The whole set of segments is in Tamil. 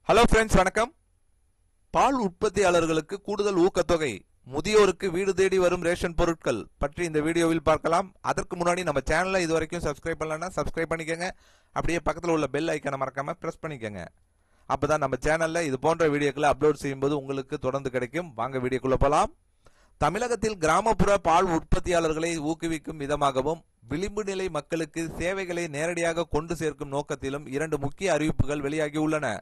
ஹலோ ஃப்ரெண்ட்ஸ், வணக்கம். பால் உற்பத்தியாளர்களுக்கு கூடுதல் ஊக்கத்தொகை, முதியோருக்கு வீடு தேடி வரும் ரேஷன் பொருட்கள் பற்றி இந்த வீடியோவில் பார்க்கலாம். அதற்கு முன்னாடி நம்ம சேனலை இது வரைக்கும் சப்ஸ்கிரைப் பண்ணலன்னா சப்ஸ்கிரைப் பண்ணிக்கோங்க. அப்படியே பக்கத்தில் உள்ள பெல் ஐக்கனை மறக்காம பிரஸ் பண்ணிக்கோங்க. அப்பதான் நம்ம சேனல்ல இது போன்ற வீடியோக்களை அப்லோட் செய்யும்போது உங்களுக்கு தொடர்ந்து கிடைக்கும். வாங்க வீடியோக்குள்ள போலாம். தமிழகத்தில் கிராமப்புற பால் உற்பத்தியாளர்களை ஊக்குவிக்கும் விதமாகவும் விளிம்பு நிலை மக்களுக்கு சேவைகளை நேரடியாக கொண்டு சேர்க்கும் நோக்கத்திலும் 2 முக்கிய அறிவிப்புகள் வெளியாகியுள்ளன.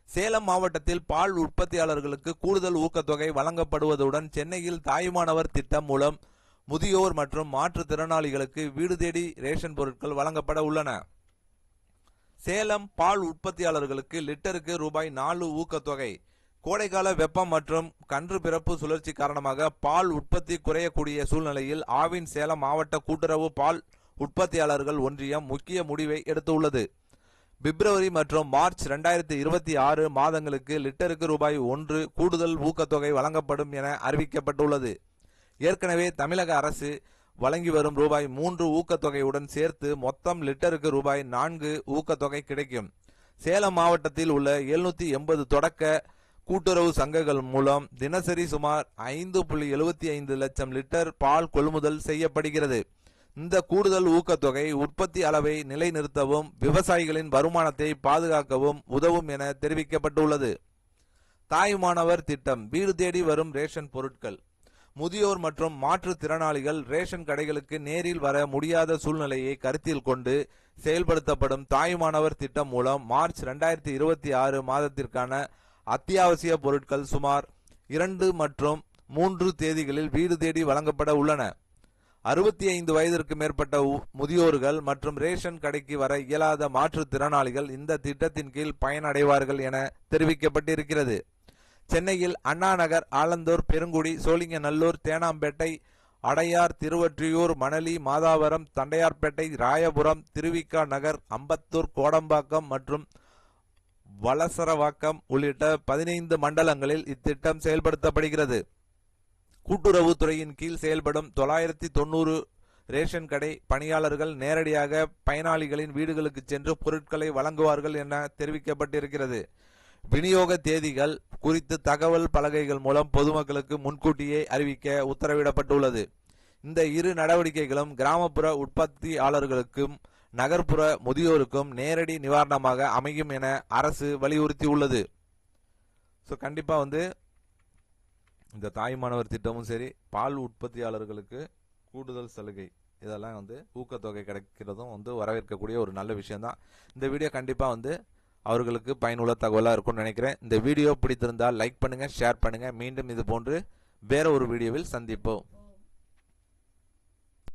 சேலம் மாவட்டத்தில் பால் உற்பத்தியாளர்களுக்கு கூடுதல் ஊக்கத்தொகை வழங்கப்படுவதுடன் சென்னையில் தாயுமானவர் திட்டம் மூலம் முதியோர் மற்றும் மாற்றுத்திறனாளிகளுக்கு வீடு தேடி ரேஷன் பொருட்கள் வழங்கப்பட உள்ளன. சேலம் பால் உற்பத்தியாளர்களுக்கு லிட்டருக்கு ரூபாய் 4 ஊக்கத்தொகை. கோடைக்கால வெப்பம் மற்றும் கன்று பிறப்பு சுழற்சி காரணமாக பால் உற்பத்தி குறையக்கூடிய சூழ்நிலையில் ஆவின் சேலம் மாவட்ட கூட்டுறவு பால் உற்பத்தியாளர்கள் ஒன்றியம் முக்கிய முடிவை எடுத்துள்ளது. பிப்ரவரி மற்றும் மார்ச் 2026 மாதங்களுக்கு லிட்டருக்கு ரூபாய் 1 கூடுதல் ஊக்கத்தொகை வழங்கப்படும் என அறிவிக்கப்பட்டுள்ளது. ஏற்கனவே தமிழக அரசு வழங்கி வரும் ரூபாய் 3 ஊக்கத்தொகையுடன் சேர்த்து மொத்தம் லிட்டருக்கு ரூபாய் 4 ஊக்கத்தொகை கிடைக்கும். சேலம் மாவட்டத்தில் உள்ள 780 தொடக்க கூட்டுறவு சங்கங்கள் மூலம் தினசரி சுமார் 5.75 லட்சம் லிட்டர் பால் கொள்முதல் செய்யப்படுகிறது. இந்த கூடுதல் ஊக்கத்தொகை உற்பத்தி அளவை நிலைநிறுத்தவும் விவசாயிகளின் வருமானத்தை பாதுகாக்கவும் உதவும் என தெரிவிக்கப்பட்டுள்ளது. தாயுமானவர் திட்டம், வீடு தேடி வரும் ரேஷன் பொருட்கள். முதியோர் மற்றும் மாற்றுத்திறனாளிகள் ரேஷன் கடைகளுக்கு நேரில் வர முடியாத சூழ்நிலையை கருத்தில் கொண்டு செயல்படுத்தப்படும் தாயுமானவர் திட்டம் மூலம் மார்ச் 2026 மாதத்திற்கான அத்தியாவசிய பொருட்கள் சுமார் 2 மற்றும் 3 தேதிகளில் வீடு தேடி வழங்கப்பட உள்ளன. 65 வயதிற்கு மேற்பட்ட முதியோர்கள் மற்றும் ரேஷன் கடைக்கு வர இயலாத மாற்றுத்திறனாளிகள் இந்த திட்டத்தின் கீழ் பயனடைவார்கள் என தெரிவிக்கப்பட்டிருக்கிறது. சென்னையில் அண்ணா நகர், ஆலந்தூர், பெருங்குடி, சோழிங்கநல்லூர், தேனாம்பேட்டை, அடையார், திருவொற்றியூர், மணலி, மாதாவரம், தண்டையார்பேட்டை, ராயபுரம், திருவிக நகர், அம்பத்தூர், கோடம்பாக்கம் மற்றும் வலசரவாக்கம் உள்ளிட்ட 15 மண்டலங்களில் இத்திட்டம் செயல்படுத்தப்படுகிறது. கூட்டுறவுத்துறையின் கீழ் செயல்படும் 990 ரேஷன் கடை பணியாளர்கள் நேரடியாக பயனாளிகளின் வீடுகளுக்கு சென்று பொருட்களை வழங்குவார்கள் என தெரிவிக்கப்பட்டிருக்கிறது. விநியோக தேதிகள் குறித்து தகவல் பலகைகள் மூலம் பொதுமக்களுக்கு முன்கூட்டியே அறிவிக்க உத்தரவிடப்பட்டுள்ளது. இந்த 2 நடவடிக்கைகளும் கிராமப்புற உற்பத்தியாளர்களுக்கும் நகர்ப்புற முதியோருக்கும் நேரடி நிவாரணமாக அமையும் என அரசு வலியுறுத்தியுள்ளது. ஸோ கண்டிப்பாக இந்த தாய்மானவர் திட்டமும் சரி, பால் உற்பத்தியாளர்களுக்கு கூடுதல் சலுகை, இதெல்லாம் ஊக்கத்தொகை கிடைக்கிறதும் வரவேற்கக்கூடிய ஒரு நல்ல விஷயம்தான். இந்த வீடியோ கண்டிப்பாக அவர்களுக்கு பயனுள்ள தகவலாக இருக்கும்னு நினைக்கிறேன். இந்த வீடியோ பிடித்திருந்தால் லைக் பண்ணுங்க, ஷேர் பண்ணுங்க. மீண்டும் இது போன்று வேற ஒரு வீடியோவில் சந்திப்போம்.